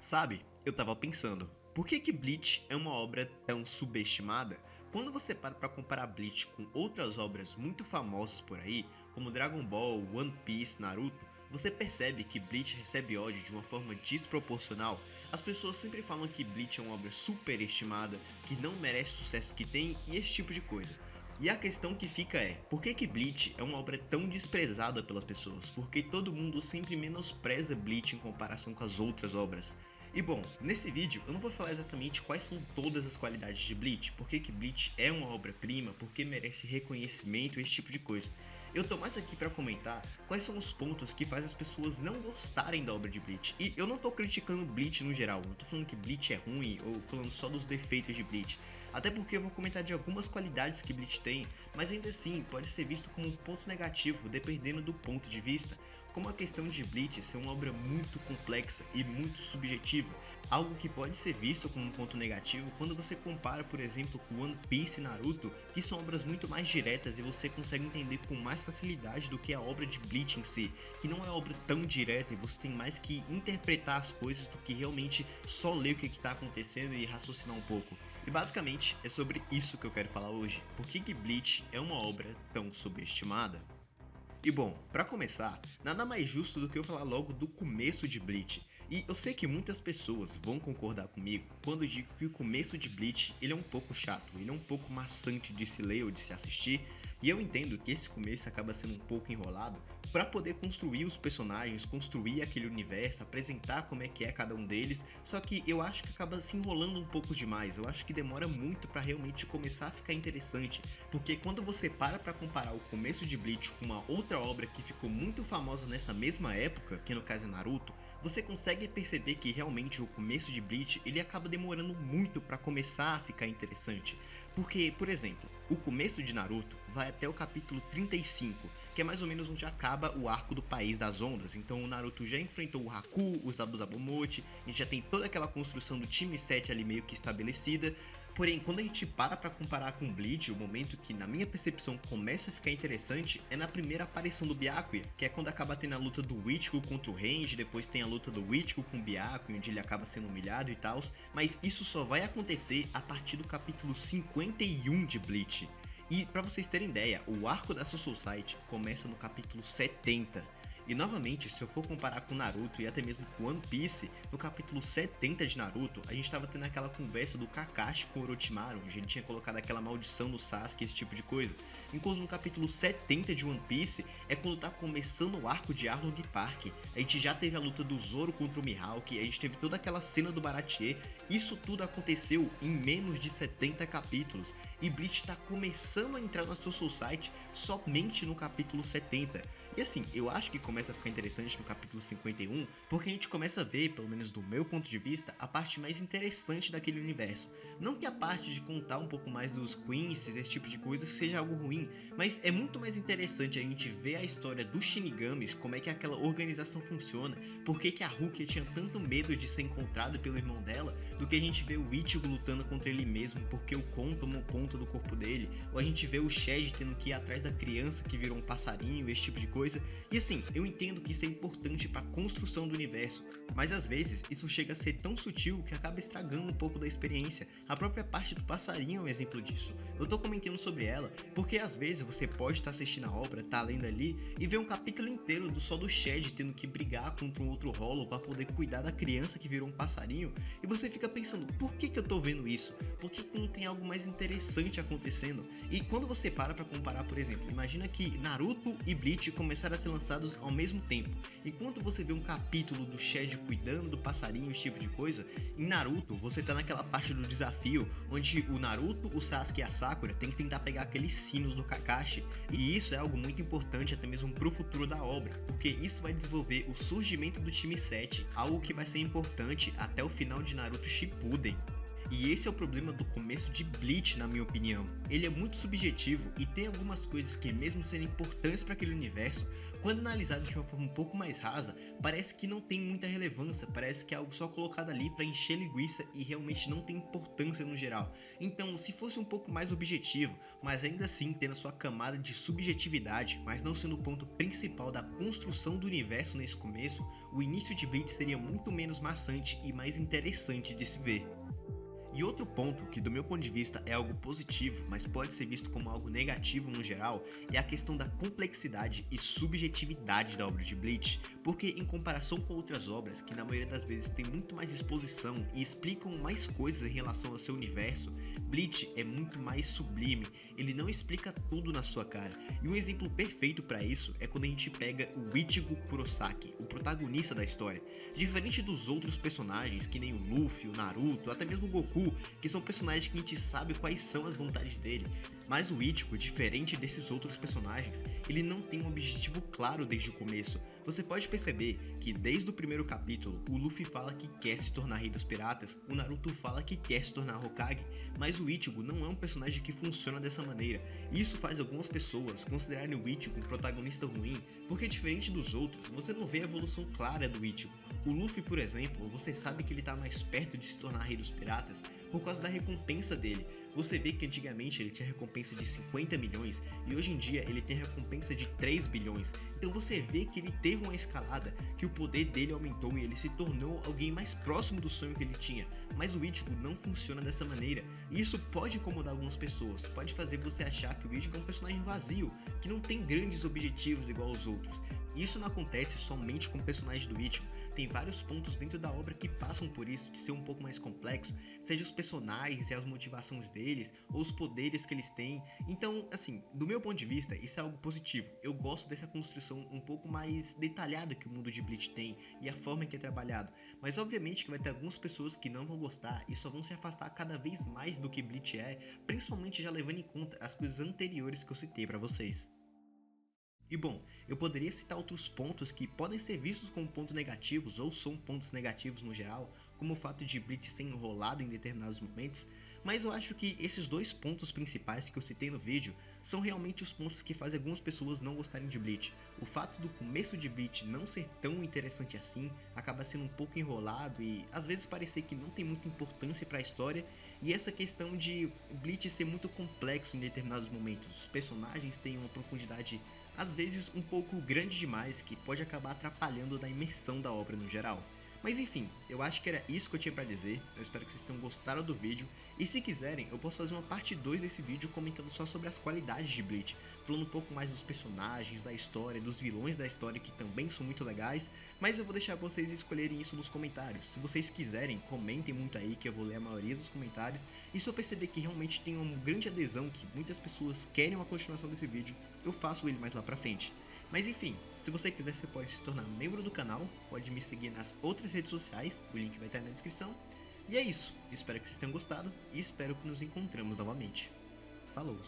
Sabe, eu tava pensando, por que Bleach é uma obra tão subestimada? Quando você para pra comparar Bleach com outras obras muito famosas por aí, como Dragon Ball, One Piece, Naruto, você percebe que Bleach recebe ódio de uma forma desproporcional. As pessoas sempre falam que Bleach é uma obra superestimada, que não merece o sucesso que tem e esse tipo de coisa. E a questão que fica é, por que Bleach é uma obra tão desprezada pelas pessoas? Porque todo mundo sempre menospreza Bleach em comparação com as outras obras. E bom, nesse vídeo eu não vou falar exatamente quais são todas as qualidades de Bleach, por que Bleach é uma obra-prima, por que merece reconhecimento e esse tipo de coisa. Eu tô mais aqui pra comentar quais são os pontos que fazem as pessoas não gostarem da obra de Bleach. E eu não tô criticando Bleach no geral, não tô falando que Bleach é ruim ou falando só dos defeitos de Bleach. Até porque eu vou comentar de algumas qualidades que Bleach tem, mas ainda assim pode ser visto como um ponto negativo dependendo do ponto de vista. Como a questão de Bleach ser uma obra muito complexa e muito subjetiva, algo que pode ser visto como um ponto negativo quando você compara, por exemplo, com One Piece e Naruto, que são obras muito mais diretas e você consegue entender com mais facilidade do que a obra de Bleach em si, que não é obra tão direta e você tem mais que interpretar as coisas do que realmente só ler o que está acontecendo e raciocinar um pouco. E basicamente é sobre isso que eu quero falar hoje, por que Bleach é uma obra tão subestimada. E bom, pra começar, nada mais justo do que eu falar logo do começo de Bleach. E eu sei que muitas pessoas vão concordar comigo quando eu digo que o começo de Bleach ele é um pouco chato, ele é um pouco maçante de se ler ou de se assistir, e eu entendo que esse começo acaba sendo um pouco enrolado para poder construir os personagens, construir aquele universo, apresentar como é que é cada um deles, só que eu acho que acaba se enrolando um pouco demais, eu acho que demora muito para realmente começar a ficar interessante, porque quando você para pra comparar o começo de Bleach com uma outra obra que ficou muito famosa nessa mesma época, que no caso é Naruto, você consegue perceber que realmente o começo de Bleach ele acaba demorando muito para começar a ficar interessante. Porque, por exemplo, o começo de Naruto vai até o capítulo 35, que é mais ou menos onde acaba o arco do País das Ondas. Então o Naruto já enfrentou o Haku, o Zabuzabumochi, a gente já tem toda aquela construção do time 7 ali meio que estabelecida. Porém, quando a gente para pra comparar com Bleach, o momento que na minha percepção começa a ficar interessante é na primeira aparição do Byakuya, que é quando acaba tendo a luta do Ichigo contra o Range, depois tem a luta do Ichigo com o Byakuya, onde ele acaba sendo humilhado e tal, mas isso só vai acontecer a partir do capítulo 51 de Bleach. E pra vocês terem ideia, o arco da Soul Society começa no capítulo 70. E novamente, se eu for comparar com Naruto e até mesmo com One Piece, no capítulo 70 de Naruto, a gente tava tendo aquela conversa do Kakashi com o Orochimaru, onde ele tinha colocado aquela maldição no Sasuke, esse tipo de coisa. Enquanto no capítulo 70 de One Piece, é quando tá começando o arco de Arlong Park. A gente já teve a luta do Zoro contra o Mihawk, a gente teve toda aquela cena do Baratie. Isso tudo aconteceu em menos de 70 capítulos. E Bleach tá começando a entrar na Soul Society somente no capítulo 70. E assim, eu acho que começa a ficar interessante no capítulo 51, porque a gente começa a ver, pelo menos do meu ponto de vista, a parte mais interessante daquele universo. Não que a parte de contar um pouco mais dos Quincy's, esse tipo de coisa, seja algo ruim, mas é muito mais interessante a gente ver a história dos Shinigamis, como é que aquela organização funciona, por que a Rukia tinha tanto medo de ser encontrada pelo irmão dela, do que a gente vê o Ichigo lutando contra ele mesmo, porque o Kon tomou conta do corpo dele, ou a gente vê o Shed tendo que ir atrás da criança que virou um passarinho, esse tipo de coisa. E assim, eu entendo que isso é importante para a construção do universo, mas às vezes isso chega a ser tão sutil que acaba estragando um pouco da experiência. A própria parte do passarinho é um exemplo disso. Eu tô comentando sobre ela porque às vezes você pode estar assistindo a obra, tá lendo ali e ver um capítulo inteiro só do Shed tendo que brigar contra um outro Hollow para poder cuidar da criança que virou um passarinho, e você fica pensando, por que eu tô vendo isso? Por que não tem algo mais interessante acontecendo? E quando você para pra comparar, por exemplo, imagina que Naruto e Bleach começaram a ser lançados ao mesmo tempo. Enquanto você vê um capítulo do Shed cuidando do passarinho, esse tipo de coisa, em Naruto você tá naquela parte do desafio onde o Naruto, o Sasuke e a Sakura tem que tentar pegar aqueles sinos do Kakashi, e isso é algo muito importante até mesmo pro futuro da obra, porque isso vai desenvolver o surgimento do time 7, algo que vai ser importante até o final de Naruto Shippuden. E esse é o problema do começo de Bleach, na minha opinião. Ele é muito subjetivo e tem algumas coisas que, mesmo sendo importantes para aquele universo, quando analisado de uma forma um pouco mais rasa, parece que não tem muita relevância, parece que é algo só colocado ali para encher linguiça e realmente não tem importância no geral. Então, se fosse um pouco mais objetivo, mas ainda assim tendo a sua camada de subjetividade, mas não sendo o ponto principal da construção do universo nesse começo, o início de Bleach seria muito menos maçante e mais interessante de se ver. E outro ponto que do meu ponto de vista é algo positivo, mas pode ser visto como algo negativo no geral, é a questão da complexidade e subjetividade da obra de Bleach, porque em comparação com outras obras, que na maioria das vezes tem muito mais exposição e explicam mais coisas em relação ao seu universo, Bleach é muito mais sublime, ele não explica tudo na sua cara. E um exemplo perfeito para isso é quando a gente pega o Ichigo Kurosaki, o protagonista da história. Diferente dos outros personagens, que nem o Luffy, o Naruto, até mesmo o Goku, que são personagens que a gente sabe quais são as vontades dele, mas o Ichigo, diferente desses outros personagens, ele não tem um objetivo claro desde o começo. Você pode perceber que desde o primeiro capítulo, o Luffy fala que quer se tornar rei dos piratas, o Naruto fala que quer se tornar Hokage, mas o Ichigo não é um personagem que funciona dessa maneira. Isso faz algumas pessoas considerarem o Ichigo um protagonista ruim, porque diferente dos outros, você não vê a evolução clara do Ichigo. O Luffy, por exemplo, você sabe que ele tá mais perto de se tornar rei dos piratas por causa da recompensa dele. Você vê que antigamente ele tinha recompensa de 50 milhões e hoje em dia ele tem recompensa de 3 bilhões. Então você vê que ele teve uma escalada, que o poder dele aumentou e ele se tornou alguém mais próximo do sonho que ele tinha. Mas o Ichigo não funciona dessa maneira e isso pode incomodar algumas pessoas, pode fazer você achar que o Ichigo é um personagem vazio, que não tem grandes objetivos igual aos outros. Isso não acontece somente com o personagem do Ichigo, tem vários pontos dentro da obra que passam por isso, de ser um pouco mais complexo, seja os personagens e as motivações deles, ou os poderes que eles têm. Então, assim, do meu ponto de vista, isso é algo positivo. Eu gosto dessa construção um pouco mais detalhada que o mundo de Bleach tem e a forma que é trabalhado. Mas obviamente que vai ter algumas pessoas que não vão gostar e só vão se afastar cada vez mais do que Bleach é, principalmente já levando em conta as coisas anteriores que eu citei pra vocês. E bom, eu poderia citar outros pontos que podem ser vistos como pontos negativos ou são pontos negativos no geral, como o fato de Bleach ser enrolado em determinados momentos, mas eu acho que esses dois pontos principais que eu citei no vídeo são realmente os pontos que fazem algumas pessoas não gostarem de Bleach. O fato do começo de Bleach não ser tão interessante assim, acaba sendo um pouco enrolado e às vezes parecer que não tem muita importância para a história, e essa questão de Bleach ser muito complexo em determinados momentos, os personagens têm uma profundidade às vezes um pouco grande demais, que pode acabar atrapalhando na imersão da obra no geral. Mas enfim, eu acho que era isso que eu tinha pra dizer, eu espero que vocês tenham gostado do vídeo, e se quiserem, eu posso fazer uma parte 2 desse vídeo comentando só sobre as qualidades de Bleach, falando um pouco mais dos personagens, da história, dos vilões da história que também são muito legais, mas eu vou deixar vocês escolherem isso nos comentários. Se vocês quiserem, comentem muito aí que eu vou ler a maioria dos comentários, e se eu perceber que realmente tem uma grande adesão, que muitas pessoas querem uma continuação desse vídeo, eu faço ele mais lá pra frente. Mas enfim, se você quiser, você pode se tornar membro do canal, pode me seguir nas outras redes sociais, o link vai estar na descrição. E é isso, espero que vocês tenham gostado e espero que nos encontramos novamente. Falou!